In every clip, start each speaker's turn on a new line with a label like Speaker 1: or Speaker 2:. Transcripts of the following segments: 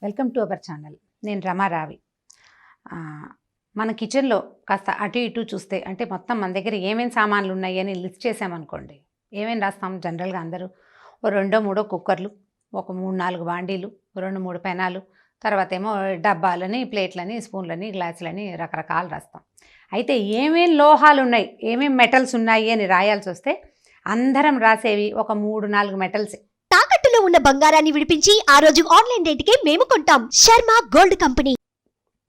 Speaker 1: Welcome to our channel. నేను రమారావి. మన కిచెన్లో కాస్త అటు ఇటు చూస్తే అంటే మొత్తం మన దగ్గర ఏమేమి సామాన్లు ఉన్నాయి అని లిస్ట్ చేసామనుకోండి, ఏమేమి రాస్తాం జనరల్గా అందరూ? ఓ రెండో మూడో కుక్కర్లు, ఒక 3-4 బాండీలు, 2-3 పెనాలు, తర్వాత ఏమో డబ్బాలని, ప్లేట్లని, స్పూన్లని, గ్లాసులని రకరకాలు రాస్తాం. అయితే ఏమేం లోహాలు ఉన్నాయి, ఏమేం మెటల్స్ ఉన్నాయి అని రాయాల్సి వస్తే అందరం రాసేవి ఒక 3-4 మెటల్సే.
Speaker 2: తాకట్టులో ఉన్న బంగారాన్ని విడిపించి ఆ రోజు ఆన్లైన్ రేటుకే మేము కొంటాం. Sharma gold company.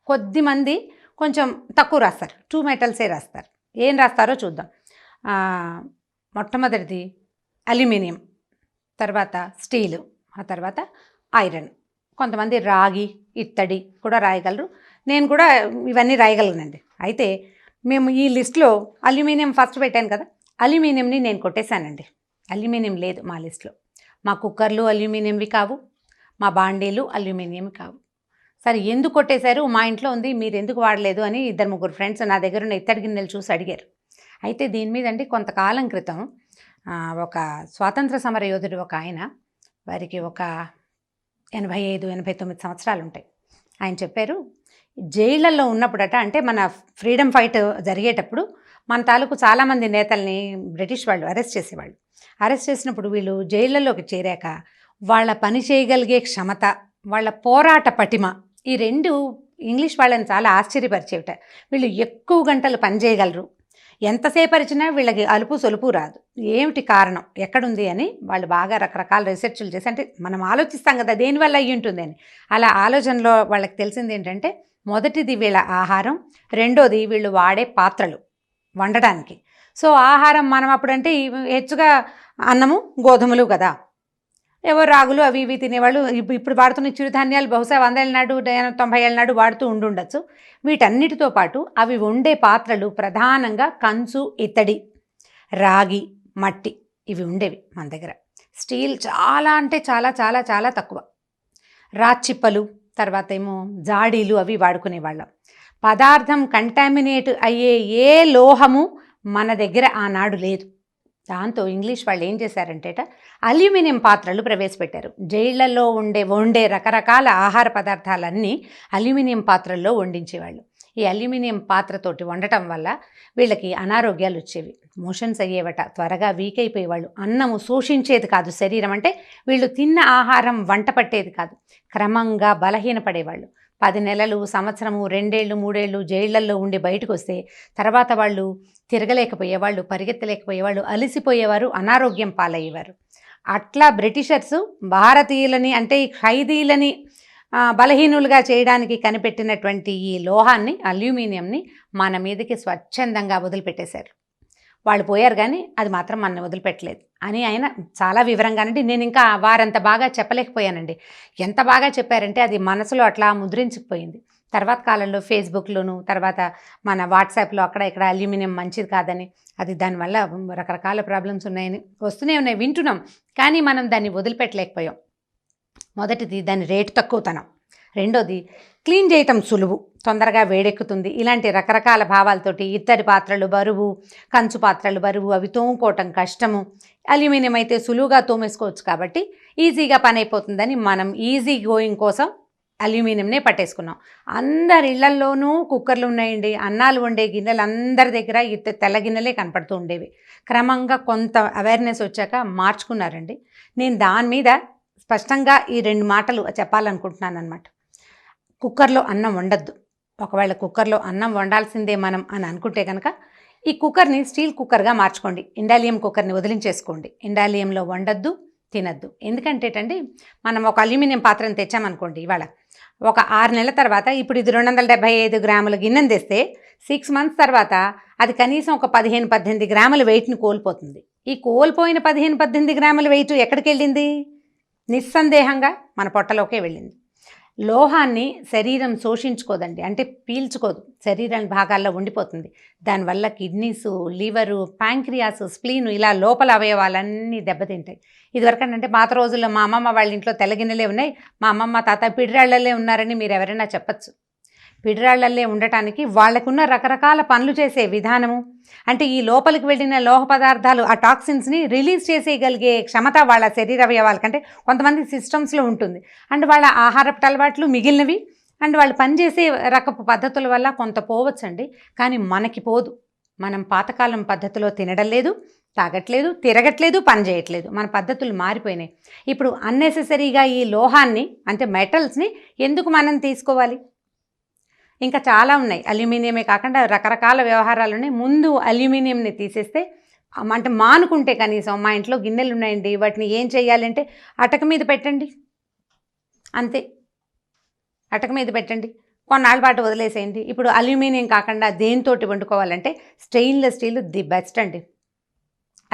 Speaker 1: కొద్ది మంది కొంచెం తక్కువ రాస్తారు, 2 మెటల్సే రాస్తారు. ఏం రాస్తారో చూద్దాం. మొట్టమొదటిది అల్యూమినియం, తర్వాత స్టీలు, ఆ తర్వాత ఐరన్, కొంతమంది రాగి, ఇత్తడి కూడా రాయగలరు. నేను కూడా ఇవన్నీ రాయగలనండి. అయితే మేము ఈ లిస్ట్లో అల్యూమినియం ఫస్ట్ పెట్టాను కదా, అల్యూమినియంని నేను కొట్టేశానండి. అల్యూమినియం లేదు మా లిస్ట్లో. మా కుక్కర్లు అల్యూమినియంవి కావు, మా బాండీలు అల్యూమినియం కావు. సరే ఎందుకు కొట్టేశారు, మా ఇంట్లో ఉంది మీరు ఎందుకు వాడలేదు అని 2-3 ఫ్రెండ్స్ నా దగ్గర ఉన్న ఇత్తడి గిన్నెలు చూసి అడిగారు. అయితే దీని మీద అండి కొంతకాలం క్రితం ఒక స్వాతంత్ర సమర యోధుడు ఒక ఆయన, వారికి ఒక 85-89 సంవత్సరాలు ఉంటాయి. ఆయన చెప్పారు, జైళ్ళల్లో ఉన్నప్పుడట, అంటే మన ఫ్రీడమ్ ఫైట్ జరిగేటప్పుడు మన తాలూకు చాలామంది నేతల్ని బ్రిటిష్ వాళ్ళు అరెస్ట్ చేసేవాళ్ళు. అరెస్ట్ చేసినప్పుడు వీళ్ళు జైళ్ళలోకి చేరాక వాళ్ళ పని చేయగలిగే క్షమత, వాళ్ళ పోరాట పటిమ, ఈ రెండు ఇంగ్లీష్ వాళ్ళని చాలా ఆశ్చర్యపరిచేవిట. వీళ్ళు ఎక్కువ గంటలు పని చేయగలరు, ఎంతసేపు అరిచినా వీళ్ళకి అలుపు సొలుపు రాదు. ఏమిటి కారణం, ఎక్కడుంది అని వాళ్ళు బాగా రకరకాల రీసెర్చ్లు చేసి, అంటే మనం ఆలోచిస్తాం కదా దేనివల్ల అయ్యి ఉంటుంది అని, అలా ఆలోచనలో వాళ్ళకి తెలిసింది ఏంటంటే, మొదటిది వీళ్ళ ఆహారం, రెండోది వీళ్ళు వాడే పాత్రలు వండడానికి. సో ఆహారం మనం అప్పుడంటే హెచ్చుగా అన్నము గోధుమలు కదా, ఏవో రాగులు అవి ఇవి తినేవాళ్ళు. ఇప్పుడు వాడుతున్న చిరుధాన్యాలు బహుశా 100 ఏళ్ళ నాడు 90 ఏళ్ళ నాడు వాడుతూ ఉండుండొచ్చు. వీటన్నిటితో పాటు అవి వండే పాత్రలు ప్రధానంగా కంచు, ఇత్తడి, రాగి, మట్టి ఇవి ఉండేవి మన దగ్గర. స్టీల్ చాలా అంటే చాలా చాలా చాలా తక్కువ. రాచిప్పలు, తర్వాత ఏమో జాడీలు అవి వాడుకునేవాళ్ళం. పదార్థం కంటామినేట్ అయ్యే ఏ లోహము మన దగ్గర ఆనాడు లేదు. దాంతో ఇంగ్లీష్ వాళ్ళు ఏం చేశారంటేట, అల్యూమినియం పాత్రలు ప్రవేశపెట్టారు. జైళ్లలో వండే రకరకాల ఆహార పదార్థాలన్నీ అల్యూమినియం పాత్రల్లో వండించేవాళ్ళు. ఈ అల్యూమినియం పాత్రతోటి వండటం వల్ల వీళ్ళకి అనారోగ్యాలు వచ్చేవి, మోషన్స్ అయ్యేవట, త్వరగా వీక్ అయిపోయేవాళ్ళు. అన్నము శోషించేది కాదు శరీరం, అంటే వీళ్ళు తిన్న ఆహారం వంట పట్టేది కాదు. క్రమంగా బలహీనపడేవాళ్ళు. 10 నెలలు, సంవత్సరము, 2 ఏళ్ళు, 3 ఏళ్ళు జైళ్లల్లో ఉండి బయటకు వస్తే తర్వాత వాళ్ళు తిరగలేకపోయేవాళ్ళు, పరిగెత్తలేకపోయేవాళ్ళు, అలసిపోయేవారు, అనారోగ్యం పాలయ్యేవారు. అట్లా బ్రిటిషర్సు భారతీయులని, అంటే ఈ ఖైదీలని బలహీనులుగా చేయడానికి కనిపెట్టినటువంటి ఈ లోహాన్ని, అల్యూమినియంని మన మీదకి స్వచ్ఛందంగా వదిలిపెట్టేశారు. వాళ్ళు పోయారు కానీ అది మాత్రం మన వదిలిపెట్టలేదు అని ఆయన చాలా వివరంగానండి. నేను ఇంకా వారంత బాగా చెప్పలేకపోయానండి. ఎంత బాగా చెప్పారంటే అది మనసులో అట్లా ముద్రించుకుపోయింది. తర్వాత కాలంలో ఫేస్బుక్లోను, తర్వాత మన వాట్సాప్లో అక్కడ ఇక్కడ అల్యూమినియం మంచిది కాదని, అది దానివల్ల రకరకాల ప్రాబ్లమ్స్ ఉన్నాయని వస్తూనే ఉన్నాయి, వింటున్నాం. కానీ మనం దాన్ని వదిలిపెట్టలేకపోయాం. మొదటిది దాని రేటు తక్కువతనం, రెండోది క్లీన్ చేయటం సులువు, తొందరగా వేడెక్కుతుంది. ఇలాంటి రకరకాల భావాలతోటి ఇత్తడి పాత్రలు బరువు, కంచు పాత్రలు బరువు, అవి తోముకోవటం కష్టము. అల్యూమినియం అయితే సులువుగా తోమేసుకోవచ్చు కాబట్టి ఈజీగా పని అయిపోతుందని మనం ఈజీ గోయింగ్ కోసం అల్యూమినియంనే పట్టేసుకున్నాం. అందరి ఇళ్లల్లోనూ కుక్కర్లు ఉన్నాయండి. అన్నాలు వండే గిన్నెలు అందరి దగ్గర తెల్ల గిన్నెలే కనపడుతూ ఉండేవి. క్రమంగా కొంత అవేర్నెస్ వచ్చాక మార్చుకున్నారండి. నేను దాని మీద స్పష్టంగా ఈ 2 మాటలు చెప్పాలనుకుంటున్నాను అనమాట. కుక్కర్లో అన్నం వండద్దు. ఒకవేళ కుక్కర్లో అన్నం వండాల్సిందే మనం అని అనుకుంటే కనుక ఈ కుక్కర్ని స్టీల్ కుక్కర్గా మార్చుకోండి. ఇండాలియం కుక్కర్ని వదిలించేసుకోండి. ఇండాలియంలో వండద్దు, తినద్దు. ఎందుకంటేటండి, మనం ఒక అల్యూమినియం పాత్రను తెచ్చామనుకోండి, ఇవాళ ఒక 6 నెలల తర్వాత, ఇప్పుడు ఇది 275 గ్రాముల గిన్నెను తెస్తే 6 మంత్స్ తర్వాత అది కనీసం ఒక 15-18 గ్రాముల వెయిట్ని కోల్పోతుంది. ఈ కోల్పోయిన 15-18 గ్రాముల వెయిట్ ఎక్కడికి వెళ్ళింది? నిస్సందేహంగా మన పొట్టలోకే వెళ్ళింది. లోహాన్ని శరీరం శోషించుకోదండి, అంటే పీల్చుకోదు, శరీరం భాగాల్లో ఉండిపోతుంది. దానివల్ల కిడ్నీసు, లివరు, ప్యాంక్రియాసు, స్ప్లీను, ఇలా లోపల అవయవాలన్నీ దెబ్బతింటాయి. ఇదివరకంటే పాత రోజుల్లో మా అమ్మమ్మ వాళ్ళ ఇంట్లో తెల్లగిన్నెలే ఉన్నాయి, మా అమ్మమ్మ తాత పిడిరాళ్లలే ఉన్నారని మీరు ఎవరైనా చెప్పచ్చు. పిడిరాళ్లల్లే ఉండటానికి వాళ్ళకున్న రకరకాల పనులు చేసే విధానము, అంటే ఈ లోపలికి వెళ్ళిన లోహ పదార్థాలు ఆ టాక్సిన్స్ని రిలీజ్ చేసేయగలిగే క్షమత వాళ్ళ శరీర అవయవాలకంటే కొంతమంది సిస్టమ్స్లో ఉంటుంది. అండ్ వాళ్ళ ఆహారపు అలవాట్లు మిగిలినవి అండ్ వాళ్ళు పనిచేసే రకపు పద్ధతుల వల్ల కొంత పోవచ్చండి. కానీ మనకి పోదు. మనం పాతకాలం పద్ధతిలో తినడం లేదు, తాగట్లేదు, తిరగట్లేదు, పని చేయట్లేదు. మన పద్ధతులు మారిపోయినాయి. ఇప్పుడు అన్నెసెసరీగా ఈ లోహాన్ని అంటే మెటల్స్ని ఎందుకు మనం తీసుకోవాలి? ఇంకా చాలా ఉన్నాయి. అల్యూమినియమే కాకుండా రకరకాల వ్యవహారాలు ఉన్నాయి. ముందు అల్యూమినియంని తీసేస్తే అంటే మానుకుంటే కనీసం మా ఇంట్లో గిన్నెలు ఉన్నాయండి, వాటిని ఏం చేయాలంటే అటక మీద పెట్టండి, అంతే. అటక మీద పెట్టండి, కొన్నాళ్ళ పాటు వదిలేసేయండి. ఇప్పుడు అల్యూమినియం కాకుండా దేనితోటి వండుకోవాలంటే స్టెయిన్లెస్ స్టీల్ ది బెస్ట్ అండి.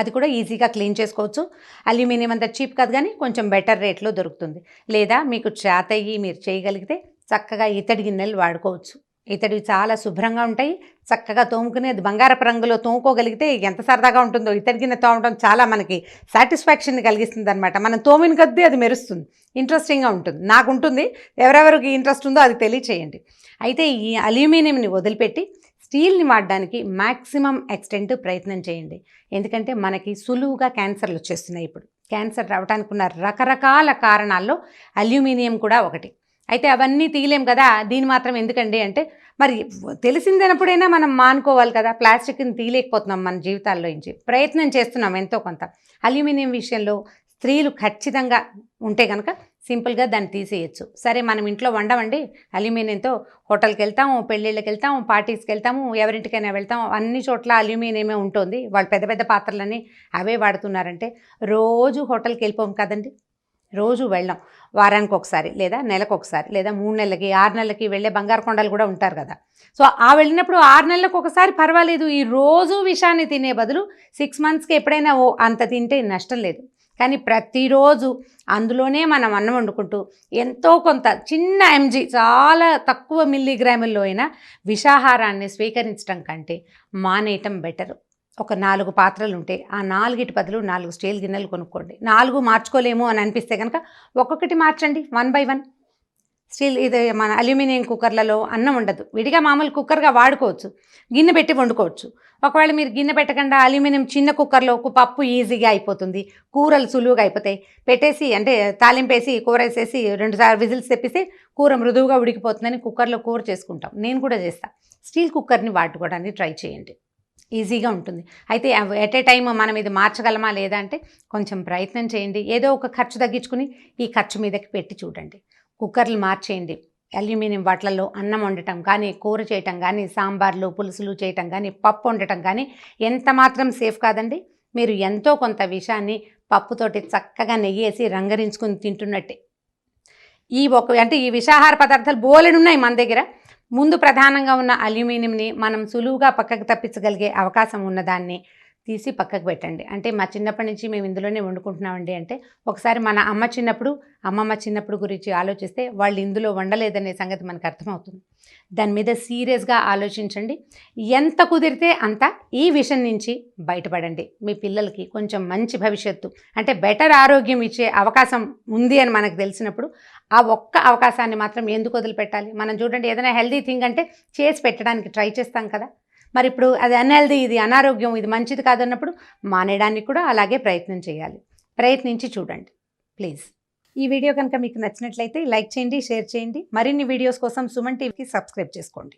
Speaker 1: అది కూడా ఈజీగా క్లీన్ చేసుకోవచ్చు. అల్యూమినియం అంత చీప్ కాదు, కానీ కొంచెం బెటర్ రేట్లో దొరుకుతుంది. లేదా మీకు చేతయ్యి మీరు చేయగలిగితే చక్కగా ఇత్తడి గిన్నెలు వాడుకోవచ్చు. ఇత్తడివి చాలా శుభ్రంగా ఉంటాయి, చక్కగా తోముకుని అది బంగారపు రంగులో తోముకోగలిగితే ఎంత సరదాగా ఉంటుందో. ఇత్తడి గిన్నె తోమడం చాలా మనకి సాటిస్ఫాక్షన్ కలిగిస్తుంది అనమాట. మనం తోమిన కొద్దీ అది మెరుస్తుంది, ఇంట్రెస్టింగ్గా ఉంటుంది. నాకు ఉంటుంది, ఎవరెవరికి ఇంట్రెస్ట్ ఉందో అది తెలియచేయండి. అయితే ఈ అల్యూమినియంని వదిలిపెట్టి స్టీల్ని వాడడానికి మ్యాక్సిమం ఎక్స్టెంట్ ప్రయత్నం చేయండి. ఎందుకంటే మనకి సులువుగా క్యాన్సర్లు వచ్చేస్తున్నాయి. ఇప్పుడు క్యాన్సర్ రావడానికి ఉన్న రకరకాల కారణాల్లో అల్యూమినియం కూడా ఒకటి. అయితే అవన్నీ తీయలేం కదా, దీని మాత్రం ఎందుకండి అంటే మరి తెలిసిందనప్పుడైనా మనం మానుకోవాలి కదా. ప్లాస్టిక్ని తీయలేకపోతున్నాం మన జీవితాల్లో నుంచి, ప్రయత్నం చేస్తున్నాం ఎంతో కొంత. అల్యూమినియం విషయంలో స్త్రీలు ఖచ్చితంగా ఉంటే కనుక సింపుల్గా దాన్ని తీసేయచ్చు. సరే మనం ఇంట్లో వండమండి అల్యూమినియంతో, హోటల్కి వెళ్తాము, పెళ్ళిళ్ళకి వెళ్తాము, పార్టీస్కి వెళ్తాము, ఎవరింటికైనా వెళ్తాము, అన్ని చోట్ల అల్యూమినియమే ఉంటుంది. వాళ్ళు పెద్ద పెద్ద పాత్రలని అవే వాడుతున్నారంటే రోజు హోటల్కి వెళ్ళిపోం కదండి, రోజు వెళ్ళాం. వారానికి ఒకసారి లేదా నెలకు ఒకసారి లేదా 3 నెలలకి 6 నెలలకి వెళ్ళే బంగారు కొండలు కూడా ఉంటారు కదా. సో ఆ వెళ్ళినప్పుడు 6 నెలలకు ఒకసారి పర్వాలేదు. ఈ రోజు విషాన్ని తినే బదులు 6 మంత్స్కి ఎప్పుడైనా అంత తింటే నష్టం లేదు. కానీ ప్రతిరోజు అందులోనే మనం అన్నం వండుకుంటూ ఎంతో కొంత చిన్న ఎంజీ చాలా తక్కువ మిల్లీగ్రాముల్లో అయినా విషాహారాన్ని స్వీకరించడం కంటే మానేయటం బెటరు. ఒక 4 పాత్రలు ఉంటే ఆ 4 బదులు 4 స్టీల్ గిన్నెలు కొనుక్కోండి. 4 మార్చుకోలేము అని అనిపిస్తే కనుక ఒక్కొక్కటి మార్చండి, 1 by 1. స్టీల్ ఇది మన అల్యూమినియం కుక్కర్లలో అన్నం ఉండదు, విడిగా మామూలు కుక్కర్గా వాడుకోవచ్చు, గిన్నె పెట్టి వండుకోవచ్చు. ఒకవేళ మీరు గిన్నె పెట్టకుండా అల్యూమినియం చిన్న కుక్కర్లో పప్పు ఈజీగా అయిపోతుంది, కూరలు సులువుగా అయిపోతాయి. పెట్టేసి అంటే తాలింపేసి కూర వేసేసి 2 విజిల్స్ తెప్పిస్తే కూర మృదువుగా ఉడికిపోతుందని కుక్కర్లో కూర చేసుకుంటాం. నేను కూడా చేస్తాను. స్టీల్ కుక్కర్ని వాడుకోవడానికి ట్రై చేయండి, ఈజీగా ఉంటుంది. అయితే ఎట్ ఏ టైమ్ మనం ఇది మార్చగలమా లేదా అంటే కొంచెం ప్రయత్నం చేయండి. ఏదో ఒక ఖర్చు తగ్గించుకుని ఈ ఖర్చు మీదకి పెట్టి చూడండి. కుక్కర్లు మార్చేయండి. అల్యూమినియం వాటిలలో అన్నం వండటం కానీ, కూర చేయటం కానీ, సాంబార్లు పులుసులు చేయటం కానీ, పప్పు వండటం కానీ ఎంత మాత్రం సేఫ్ కాదండి. మీరు ఎంతో కొంత విషాన్ని పప్పుతోటి చక్కగా నెయ్యి వేసి రంగరించుకుని తింటున్నట్టే. ఈ విషాహార పదార్థాలు బోలెడున్నాయి మన దగ్గర. ముందు ప్రధానంగా ఉన్న అల్యూమినియంని మనం సులువుగా పక్కకు తప్పించగలిగే అవకాశం ఉన్నదాన్ని తీసి పక్కకు పెట్టండి. అంటే మా చిన్నప్పటి నుంచి మేము ఇందులోనే వండుకుంటున్నామండి అంటే ఒకసారి మన అమ్మమ్మ చిన్నప్పుడు గురించి ఆలోచిస్తే వాళ్ళు ఇందులో వండలేదనే సంగతి మనకు అర్థమవుతుంది. దాని మీద సీరియస్గా ఆలోచించండి. ఎంత కుదిరితే అంత ఈ విషయం నుంచి బయటపడండి. మీ పిల్లలకి కొంచెం మంచి భవిష్యత్తు అంటే బెటర్ ఆరోగ్యం ఇచ్చే అవకాశం ఉంది అని మనకు తెలిసినప్పుడు ఆ ఒక్క అవకాశాన్ని మాత్రం ఎందుకు వదిలిపెట్టాలి? మనం చూడండి, ఏదైనా హెల్దీ థింగ్ అంటే చేసి పెట్టడానికి ట్రై చేస్తాం కదా. మరి ఇప్పుడు అది అన్హెల్దీ, ఇది అనారోగ్యం, ఇది మంచిది కాదన్నప్పుడు మానేయడానికి కూడా అలాగే ప్రయత్నం చేయాలి. ప్రయత్నించి చూడండి ప్లీజ్. ఈ వీడియో కనుక మీకు నచ్చినట్లయితే లైక్ చేయండి, షేర్ చేయండి. మరిన్ని వీడియోస్ కోసం సుమన్ టీవీకి సబ్స్క్రైబ్ చేసుకోండి.